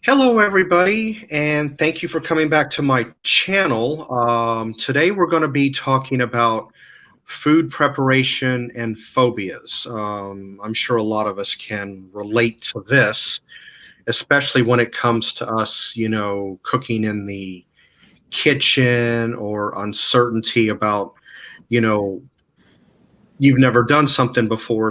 Hello, everybody, and thank you for coming back to my channel. Today, we're going to be talking about food preparation and phobias. I'm sure a lot of us can relate to this, especially when it comes to us, cooking in the kitchen or uncertainty about, you know, you've never done something before,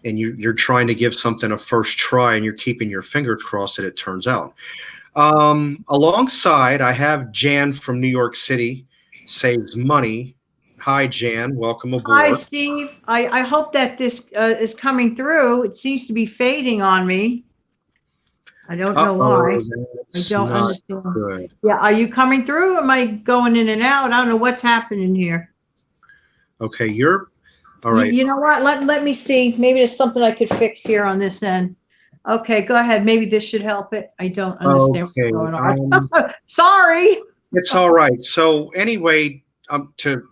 and you're trying to give something a first try and you're keeping your fingers crossed that it turns out. Alongside, I have Jan from New York City, Saves Money. Hi, Jan. Welcome Hi, aboard. Steve. I hope that this is coming through. It seems to be fading on me. I don't know why. Uh-oh, I that's don't not understand. good. Yeah, are you coming through? Am I going in and out? I don't know what's happening here. Okay, you're all You, right. you know what? Let me see. Maybe there's something I could fix here on this end. Okay, go ahead. Maybe this should help it. I don't understand what's Okay, going on. Sorry. it's all right. So anyway, to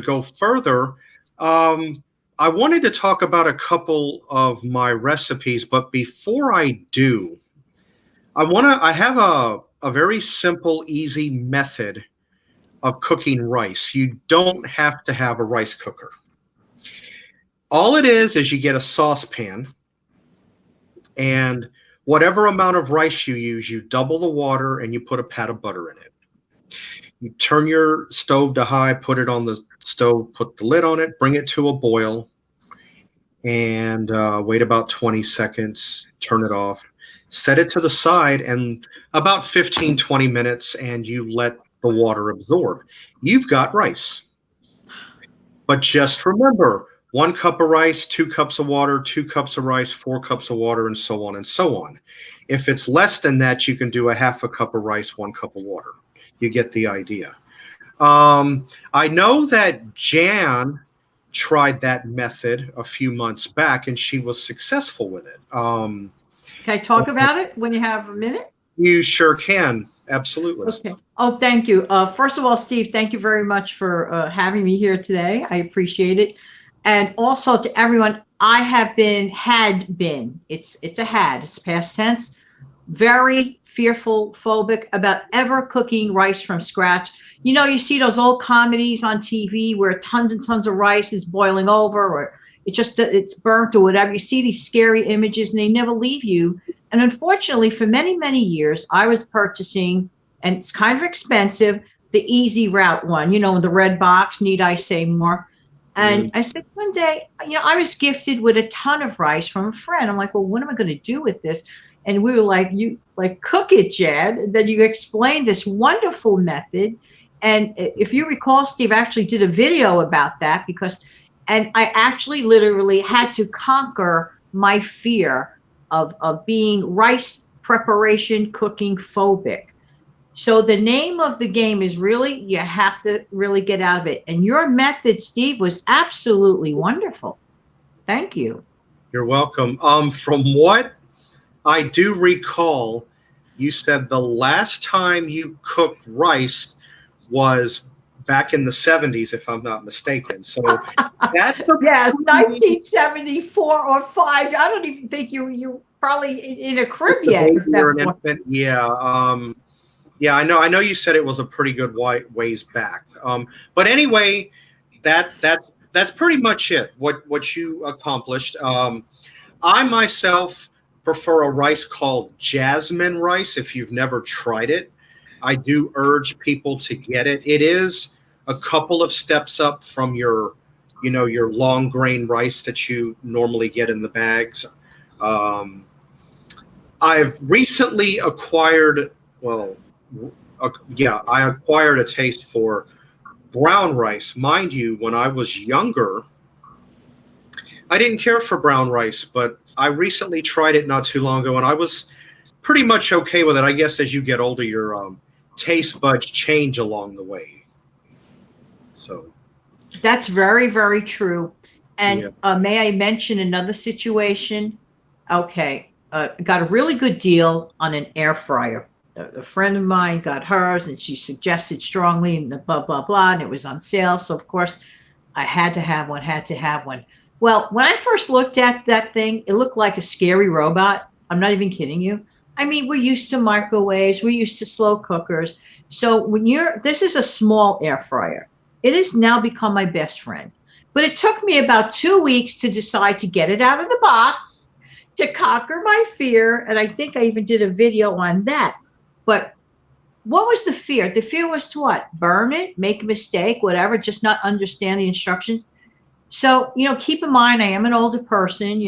go further, um, I wanted to talk about a couple of my recipes, but before I do, I have a very simple, easy method of cooking rice. You don't have to have a rice cooker. All it is you get a saucepan, and whatever amount of rice you use, you double the water and you put a pat of butter in it. You turn your stove to high, put it on the stove, put the lid on it, bring it to a boil, and wait about 20 seconds, turn it off, set it to the side, and about 15, 20 minutes, and you let the water absorb. You've got rice. But just remember, 1 cup of rice, 2 cups of water, 2 cups of rice, 4 cups of water, and so on and so on. If it's less than that, you can do a half a cup of rice, 1 cup of water. You get the idea. I know that Jan tried that method a few months back, and she was successful with it. Can I talk about it when you have a minute? You sure can. Absolutely. Okay. Oh, thank you. First of all, Steve, thank you very much for having me here today. I appreciate it. And also to everyone, I have had been, it's a had, it's past tense, very fearful, phobic about ever cooking rice from scratch. You know, you see those old comedies on TV where tons and tons of rice is boiling over, or it's burnt or whatever. You see these scary images and they never leave you. And unfortunately, for many, many years, I was purchasing, and it's kind of expensive, the easy route one, the red box, need I say more? And Mm. I said one day, I was gifted with a ton of rice from a friend. I'm like, well, what am I going to do with this? And we were like, you like cook it, Jad. And then you explained this wonderful method. And if you recall, Steve actually did a video about that and I actually literally had to conquer my fear of being rice preparation cooking phobic. So the name of the game is really, you have to really get out of it. And your method, Steve, was absolutely wonderful. Thank you. You're welcome. From what I do recall, you said the last time you cooked rice was back in the 70s, if I'm not mistaken. So that's a Yeah, pretty 1974 or five. I don't even think you probably in a crib a yet at baby or that an point. infant. Yeah. Yeah, I know. I know you said it was a pretty good ways back. But anyway, that's pretty much it. What you accomplished. I myself prefer a rice called jasmine rice. If you've never tried it, I do urge people to get it. It is a couple of steps up from your long grain rice that you normally get in the bags. Um, I've recently acquired, well, yeah, I acquired a taste for brown rice. Mind you, when I was younger, I didn't care for brown rice, but I recently tried it not too long ago, and I was pretty much okay with it. I guess as you get older, your taste buds change along the way. So, That's very, very true. yeah. And may I mention another situation? Okay, got a really good deal on an air fryer. A friend of mine got hers, and she suggested strongly, and blah blah blah, and it was on sale. So of course, I had to have one. Had to have one. Well, when I first looked at that thing, it looked like a scary robot. I'm not even kidding you. I mean, we're used to microwaves, we're used to slow cookers. So this is a small air fryer. It has now become my best friend. But it took me about 2 weeks to decide to get it out of the box, to conquer my fear. And I think I even did a video on that. But what was the fear? The fear was to what? Burn it, make a mistake, whatever, just not understand the instructions. So, keep in mind, I am an older person,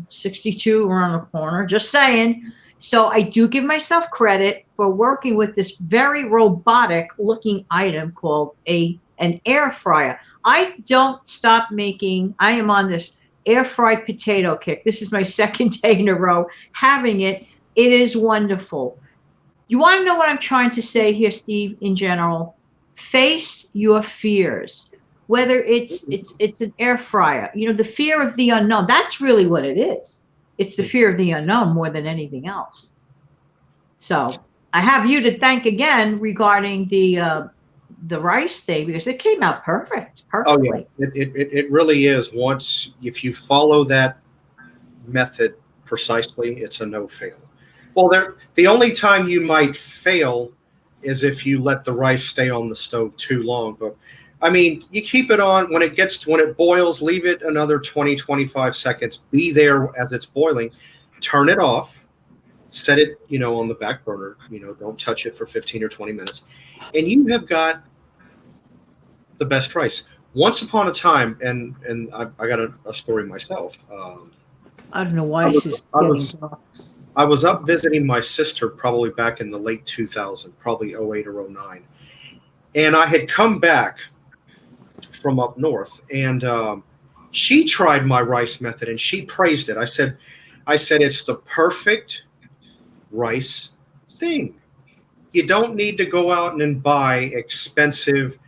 62 around the corner, just saying. So I do give myself credit for working with this very robotic looking item called an air fryer. I don't stop making, I am on this air fried potato kick. This is my second day in a row having it. It is wonderful. You want to know what I'm trying to say here, Steve, in general? Face your fears. Whether it's an air fryer, the fear of the unknown. That's really what it is. It's the fear of the unknown more than anything else. So I have you to thank again regarding the rice thing, because it came out perfectly. Oh yeah, it really is. If you follow that method precisely, it's a no fail. Well, the only time you might fail is if you let the rice stay on the stove too long. But I mean, you keep it on when it boils, leave it another 20, 25 seconds. Be there as it's boiling. Turn it off. Set it, on the back burner. Don't touch it for 15 or 20 minutes. And you have got the best rice. Once upon a time, and I got a story myself. I don't know why this is getting I was up visiting my sister probably back in the late 2000s, probably 08 or 09. And I had come back from up north, and she tried my rice method and she praised it. I said, it's the perfect rice thing. You don't need to go out and buy expensive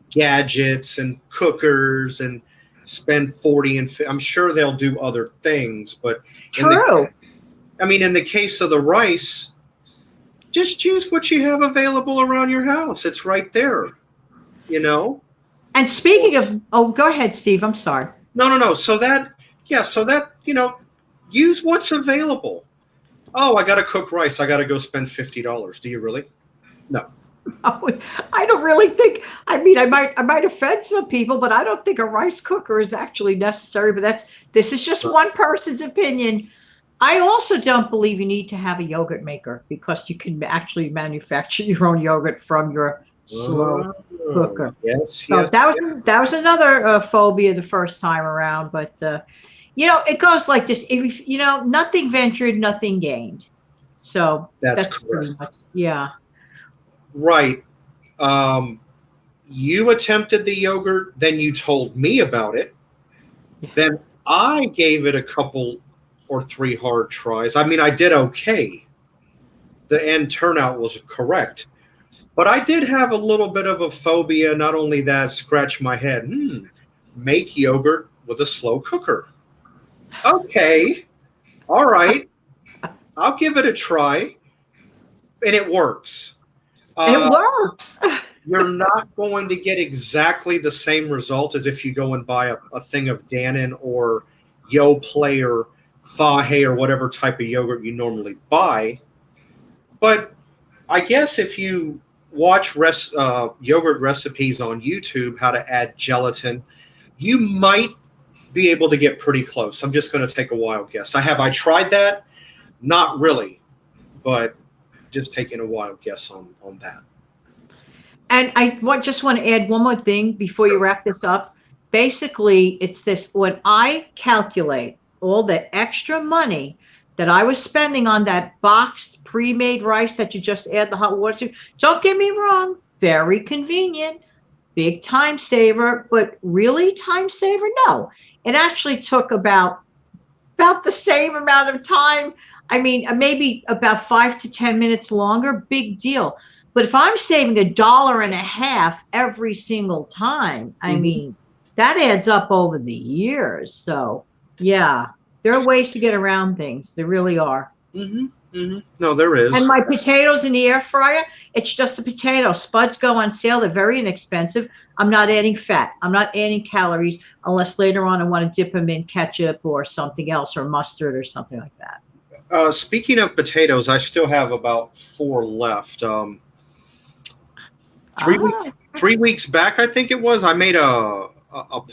gadgets and cookers and spend 40 and 50. I'm sure they'll do other things, but true. In the case of the rice, just use what you have available around your house. It's right there, And speaking of, go ahead, Steve. I'm sorry. No. So that, use what's available. Oh, I got to cook rice. I got to go spend $50. Do you really? No. I don't really think. I might offend some people, but I don't think a rice cooker is actually necessary. But this is just one person's opinion. I also don't believe you need to have a yogurt maker, because you can actually manufacture your own yogurt from your slow cooker. Yes. So yes, that was another phobia the first time around. But it goes like this: if nothing ventured, nothing gained. So that's pretty much, yeah. Right. You attempted the yogurt, then you told me about it. Yeah. Then I gave it a couple or 3 hard tries. I did okay. The end turnout was correct. But I did have a little bit of a phobia. Not only that, scratch my head. Make yogurt with a slow cooker. Okay. All right. I'll give it a try. And it works. It works. You're not going to get exactly the same result as if you go and buy a thing of Dannon or Yoplait or Fahey or whatever type of yogurt you normally buy. But I guess if you watch yogurt recipes on YouTube, how to add gelatin, you might be able to get pretty close. I'm just going to take a wild guess. Have I tried that? Not really, but just taking a wild guess on that. And I just want to add one more thing before you wrap this up. Basically, it's this: when I calculate all the extra money that I was spending on that boxed pre-made rice that you just add the hot water to, don't get me wrong, very convenient, big time saver, but really time saver? No. It actually took about the same amount of time. Maybe about 5 to 10 minutes longer, big deal. But if I'm saving $1.50 every single time, that adds up over the years. So yeah, there are ways to get around things. There really are. No, there is. And my potatoes in the air fryer, it's just a potato. Spuds go on sale. They're very inexpensive. I'm not adding fat. I'm not adding calories, unless later on I want to dip them in ketchup or something else, or mustard or something like that. Speaking of potatoes, I still have about four left. Three weeks Ah, 3 weeks back, I think it was, I made a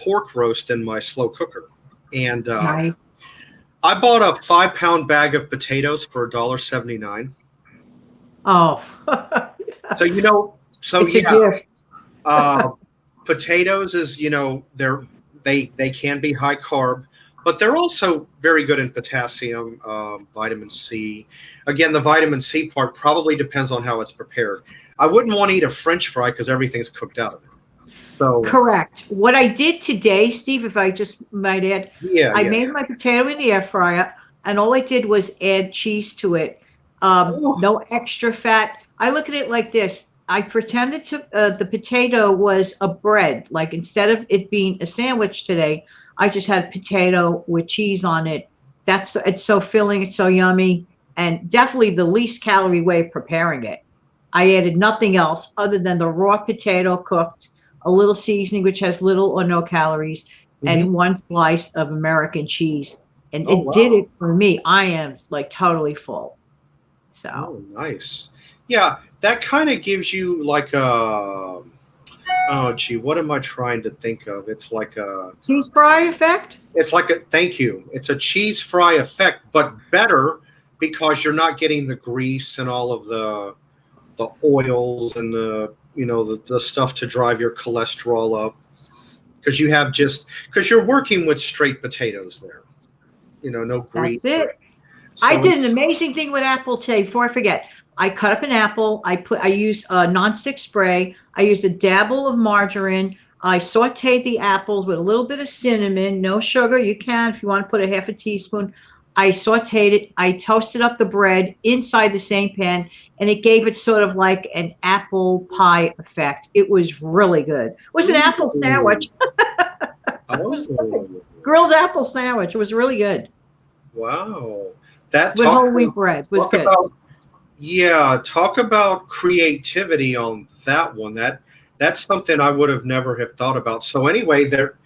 pork roast in my slow cooker, and nice. I bought a 5 pound bag of potatoes for $1.79. Oh, So so it's a yeah, gift. uh, potatoes is they can be high carb, but they're also very good in potassium, vitamin C. Again, the vitamin C part probably depends on how it's prepared. I wouldn't want to eat a French fry because everything's cooked out of it. So Correct. What I did today, Steve, if I just might add, yeah, I yeah. made my potato in the air fryer, and all I did was add cheese to it. Oh, No extra fat. I look at it like this. I pretended the potato was a bread. Like instead of it being a sandwich today, I just had potato with cheese on it. It's so filling. It's so yummy, and definitely the least calorie way of preparing it. I added nothing else other than the raw potato cooked, a little seasoning, which has little or no calories, mhm. and one slice of American cheese. And Oh it did wow. it for me. I am like totally full. So Oh, nice. Yeah, that kind of gives you like a, oh gee, what am I trying to think of? cheese fry effect? It's like a, thank you. It's a cheese fry effect, but better because you're not getting the grease and all of the oils and the stuff to drive your cholesterol up, because because you're working with straight potatoes there. No grease. That's it. I So did an amazing thing with apple today. Before I forget, I cut up an apple. I used a nonstick spray. I used a dabble of margarine. I sauteed the apples with a little bit of cinnamon, no sugar. You can if you want to put a half a teaspoon. I sauteed it. I toasted up the bread inside the same pan, and it gave it sort of like an apple pie effect. It was really good. It was an apple ooh, sandwich. It was good. oh Grilled apple sandwich. It was really good wow. That with talk whole wheat bread. It was talk good. about Yeah, talk about creativity on that one. That's something I would have never have thought about. So anyway, there.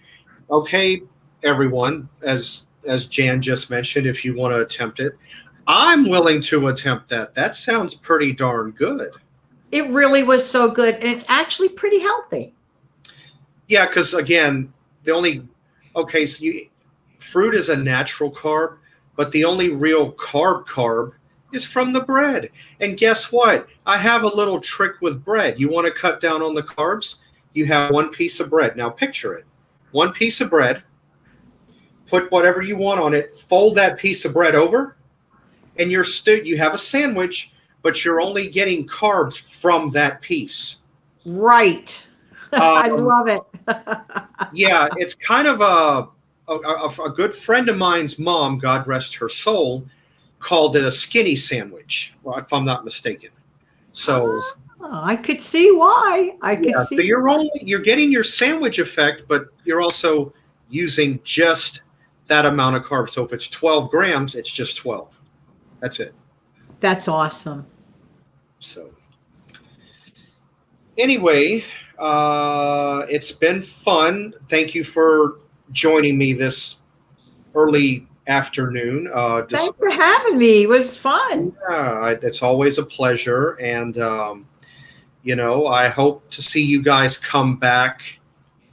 Okay, everyone, as Jan just mentioned, if you want to attempt it, I'm willing to attempt that. That sounds pretty darn good. It really was so good, and it's actually pretty healthy. Yeah, because again, the only okay, so fruit is a natural carb, but the only real carb is from the bread. And guess what? I have a little trick with bread. You want to cut down on the carbs? You have one piece of bread. Now picture it. One piece of bread, put whatever you want on it, fold that piece of bread over, and you have a sandwich, but you're only getting carbs from that piece. Right. I Um, love it. yeah, it's kind of a good friend of mine's mom, God rest her soul, called it a skinny sandwich, if I'm not mistaken. So I could see why. I could yeah, so see why. you're getting your sandwich effect, but you're also using just that amount of carbs. So if it's 12 grams, it's just 12. That's it. That's awesome. So anyway, it's been fun. Thank you for joining me this early afternoon. Thanks for having me. It was fun. Yeah, it's always a pleasure, and I hope to see you guys come back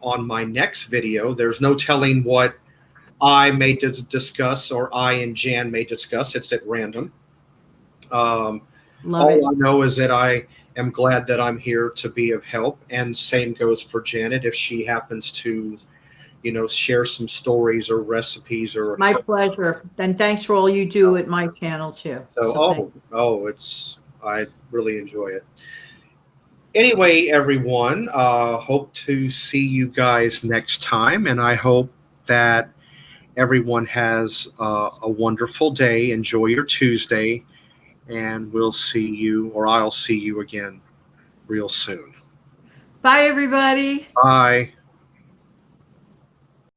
on my next video. There's no telling what I may discuss or I and Jan may discuss. It's at random. Um, Love all it. I know is that I am glad that I'm here to be of help, and same goes for Janet if she happens to, share some stories or recipes or a My couple. pleasure. And thanks for all you do at my channel too. So, So thank you. I really enjoy it. Anyway, everyone, hope to see you guys next time, and I hope that everyone has a wonderful day. Enjoy your Tuesday, and we'll see you, or I'll see you again real soon. Bye, everybody. Bye.